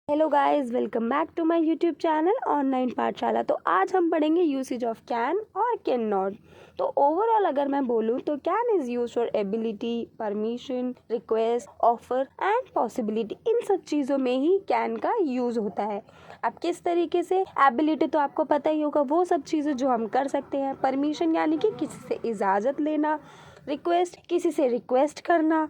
Hello guys, welcome back to my YouTube channel online Pathshala. तो आज हम पढ़ेंगे यूसेज ऑफ कैन और कैन नॉट। तो ओवरऑल अगर मैं बोलूँ तो can is use for ability, permission, request, offer and possibility. इन सब चीज़ों में ही कैन का यूज होता है। अब किस तरीके से? एबिलिटी तो आपको पता ही होगा, वो सब चीज़ें जो हम कर सकते हैं। परमिशन यानी कि किसी से इजाज़त लेना, रिक्वेस्ट किसी से रिक्वेस्ट करना,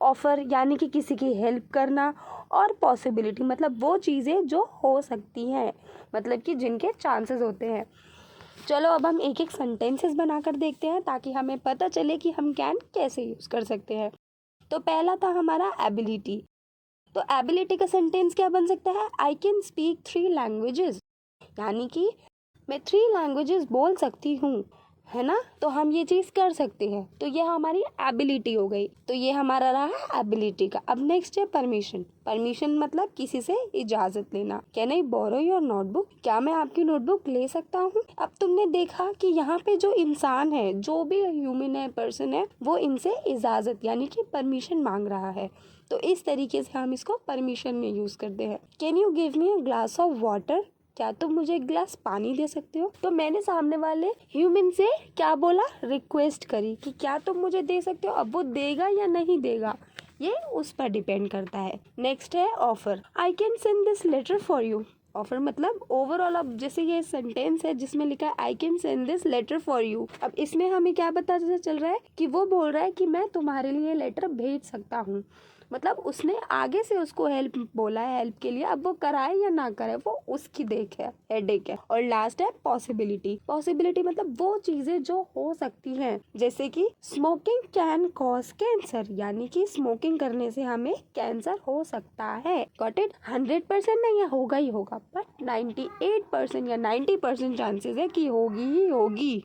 ऑफ़र यानी कि किसी की हेल्प करना, और पॉसिबिलिटी मतलब वो चीज़ें जो हो सकती हैं, मतलब कि जिनके चांसेस होते हैं। चलो अब हम एक एक सेंटेंसेस बनाकर देखते हैं ताकि हमें पता चले कि हम कैन कैसे यूज़ कर सकते हैं। तो पहला था हमारा एबिलिटी। तो एबिलिटी का सेंटेंस क्या बन सकता है? आई कैन स्पीक 3 लैंग्वेजेस, यानी कि मैं 3 लैंग्वेजेस बोल सकती हूँ, है ना। तो हम ये चीज़ कर सकते हैं, तो ये हमारी एबिलिटी हो गई। तो ये हमारा रहा एबिलिटी का। अब नेक्स्ट है परमिशन। परमिशन मतलब किसी से इजाज़त लेना। Can I borrow your notebook? क्या मैं आपकी नोटबुक ले सकता हूँ? अब तुमने देखा कि यहाँ पे जो इंसान है, जो भी ह्यूमन है, पर्सन है, वो इनसे इजाज़त यानी कि परमिशन मांग रहा है। तो इस तरीके से हम इसको परमिशन में यूज़ करते हैं। Can you give me a glass of water? क्या तुम मुझे एक गिलास पानी दे सकते हो? तो मैंने सामने वाले ह्यूमन से क्या बोला? रिक्वेस्ट करी कि क्या तुम मुझे दे सकते हो। अब वो देगा या नहीं देगा, ये उस पर डिपेंड करता है। नेक्स्ट है offer. I can send this letter for you. Offer मतलब ओवरऑल, अब जैसे ये सेंटेंस है जिसमें लिखा है I can send this letter for you. अब इसमें हमें क्या पता चल रहा है कि वो बोल रहा है कि मैं तुम्हारे लिए लेटर भेज सकता हूँ। मतलब उसने आगे से उसको हेल्प बोला है, हेल्प के लिए। अब वो कराए या ना कराए वो उसकी देख है, हेडेक है। और लास्ट है पॉसिबिलिटी। पॉसिबिलिटी मतलब वो चीजें जो हो सकती हैं, जैसे कि स्मोकिंग कैन कॉज कैंसर, यानी कि स्मोकिंग करने से हमें कैंसर हो सकता है। Got it? 100% नहीं है, होगा ही होगा, बट 98% या 90% चांसेस है कि होगी ही होगी।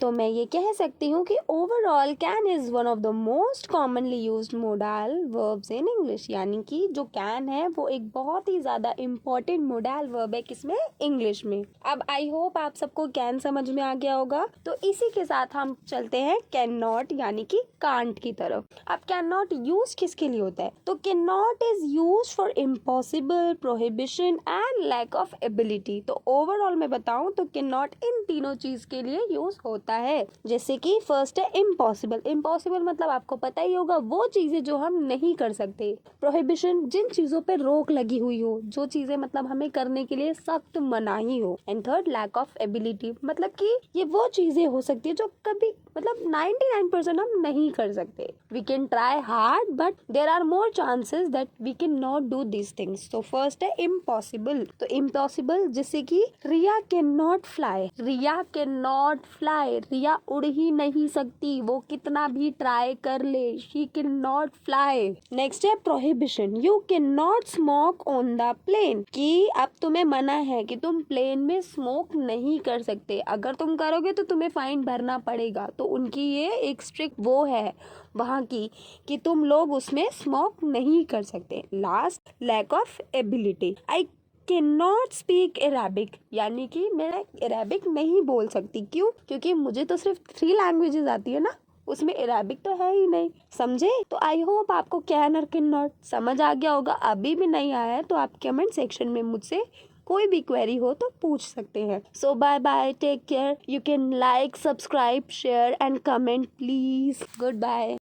तो मैं ये कह सकती हूँ कि overall can is one of the most commonly used modal verbs in English, यानी कि जो कैन है वो एक बहुत ही ज़्यादा इम्पोर्टेंट मोडाल वर्ब है। किसमें? इंग्लिश में। अब आई होप आप सबको कैन समझ में आ गया होगा। तो इसी के साथ हम चलते हैं कैन नॉट यानी कि कांट की तरफ। अब कैन नॉट यूज किसके लिए होता है? तो can not is use for impossible, prohibition and lack of ability. तो ओवरऑल मैं बताऊं तो कैन नॉट इन तीनों चीज के लिए यूज होता है। जैसे कि फर्स्ट है इम्पॉसिबल। इम्पॉसिबल मतलब आपको पता ही होगा, वो चीजें जो हम नहीं कर सकते। प्रोहिबिशन, जिन चीजों पे रोक लगी हुई हो, जो चीजें मतलब हमें करने के लिए सख्त मनाही हो। And third lack of ability, मतलब कि ये वो चीजें हो सकती है जो कभी मतलब 99% हम नहीं कर सकते। We can try hard but there are more chances that we can not do this things. तो फर्स्ट है इम्पॉसिबल। तो इम्पॉसिबल जैसे कि Riya can not fly. Riya can not fly, Riya उड़ ही नहीं सकती, वो कितना भी ट्राई कर ले, she can not fly. Next है prohibition. You can not smoke on the plane, कि अब तुम्हें मना है कि तुम प्लेन में स्मोक नहीं कर सकते, अगर तुम करोगे तो तुम्हें फाइन भरना पड़ेगा। तो उनकी ये एक स्ट्रिक्ट वो है वहाँ की कि तुम लोग उसमें स्मोक नहीं कर सकते। Last lack of ability. I can not speak Arabic, यानी कि मैं अरेबिक नहीं बोल सकती। क्यों? क्योंकि मुझे तो सिर्फ 3 लैंग्वेजेस आती है ना, उसमें अरेबिक तो है ही नहीं। समझे? तो आई होप आपको कैन और कैन नॉट समझ आ गया होगा। अभी भी नहीं आया है तो आप कमेंट सेक्शन में मुझसे कोई भी क्वेरी हो तो पूछ सकते हैं। So bye bye, take care. You can like, subscribe, share and comment please. Good bye.